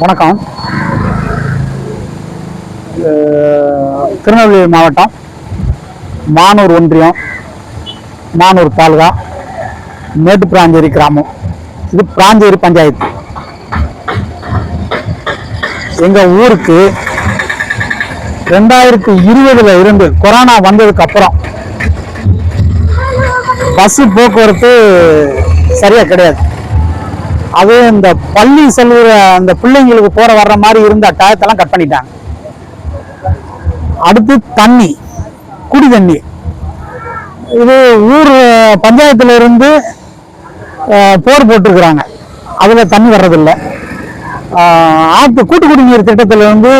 வணக்கம். திருநெல்வேலி மாவட்டம் மானூர் ஒன்றியம், மானூர் தாலுகா, மேட்டுப்பிராஞ்சேரி கிராமம். இது பிராஞ்சேரி பஞ்சாயத்து. எங்கள் ஊருக்கு 2020 இருந்து கொரோனா வந்ததுக்கு அப்புறம் பஸ் போக்குவரத்து சரியா கிடையாது. அது இந்த பள்ளி செல்கிற அந்த பிள்ளைங்களுக்கு போற வர்ற மாதிரி இருந்த டயத்தெல்லாம் கட் பண்ணிட்டாங்க. அடுத்து தண்ணி, குடி தண்ணி, இது ஊர் பஞ்சாயத்துல இருந்து போர் போட்டிருக்கிறாங்க. அதுல தண்ணி வர்றதில்லை. ஆற்று கூட்டு குடிநீர் திட்டத்துல இருந்து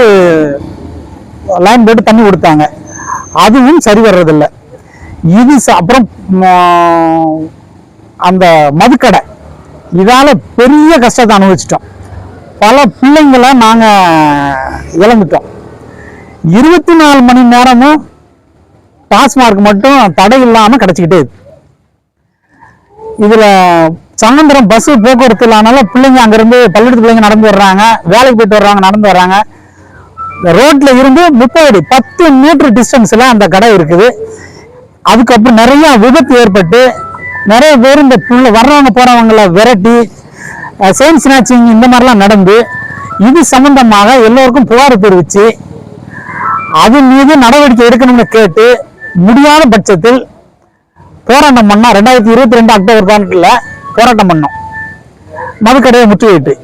லைன் போட்டு தண்ணி கொடுத்தாங்க. அதுவும் சரி வர்றதில்லை. இது அப்புறம் அந்த மதுக்கடை, இதால பெரிய கஷ்டத்தை அனுபவிச்சிட்டோம். பல பிள்ளைங்களை நாங்க இழந்துட்டோம். 24 மணி நேரமும் டாஸ்மார்க் மட்டும் தடை இல்லாம கிடைச்சிக்கிட்டே இருக்கு. இதுல சாயந்தரம் பஸ் போக்குவரத்து இல்லாதனால பிள்ளைங்க அங்கிருந்து பள்ளிக்கூடத்து பிள்ளைங்க நடந்து வர்றாங்க, வேலைக்கு போயிட்டு வர்றாங்க, நடந்து வர்றாங்க. ரோட்ல இருந்து 10 மீட்டர் டிஸ்டன்ஸ்ல அந்த கடை இருக்குது. அதுக்கப்புறம் நிறைய விபத்து ஏற்பட்டு நிறைய பேர் இந்த வர்றவங்க போறவங்களை விரட்டி செயின் ஸ்நாச்சிங் இந்த மாதிரிலாம் நடந்து, இது சம்பந்தமாக எல்லோருக்கும் புகார் தெரிவிச்சு அது மீது நடவடிக்கை எடுக்கணும்னு கேட்டு முடியாத பட்சத்தில் போராட்டம் பண்ணோம். 2022 அக்டோபர் 12 போராட்டம் பண்ணோம், மதுக்கடையை முற்றுகையிட்டு.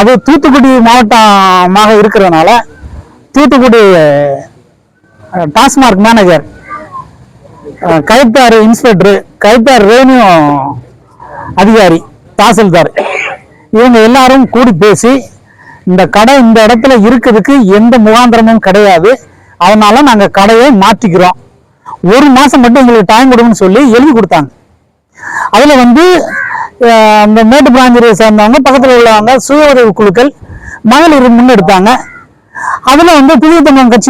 அது தூத்துக்குடி மாவட்டமாக இருக்கிறதுனால Thoothukudi TASMAC manager, collector, inspector, collector, revenue அதிகாரி, தாசில்தார், இவங்க எல்லாரும் கூடி பேசி இந்த கடை இந்த இடத்துல இருக்கிறதுக்கு எந்த முகாந்திரமும் கிடையாது, அதனால நாங்க கடையை மாற்றிக்கிறோம், 1 மாசம் மட்டும் எங்களுக்கு டைம் கொடுங்கன்னு சொல்லி எழுதி கொடுத்தாங்க. அதுல இந்த மேட்டுப்பிராஞ்சேரியை சேர்ந்தவங்க, பக்கத்தில் உள்ளவங்க, சுய உதவி குழுக்கள், மகளிர் முன்னெடுத்தாங்க. அதுல புதிய தமிழ் கட்சி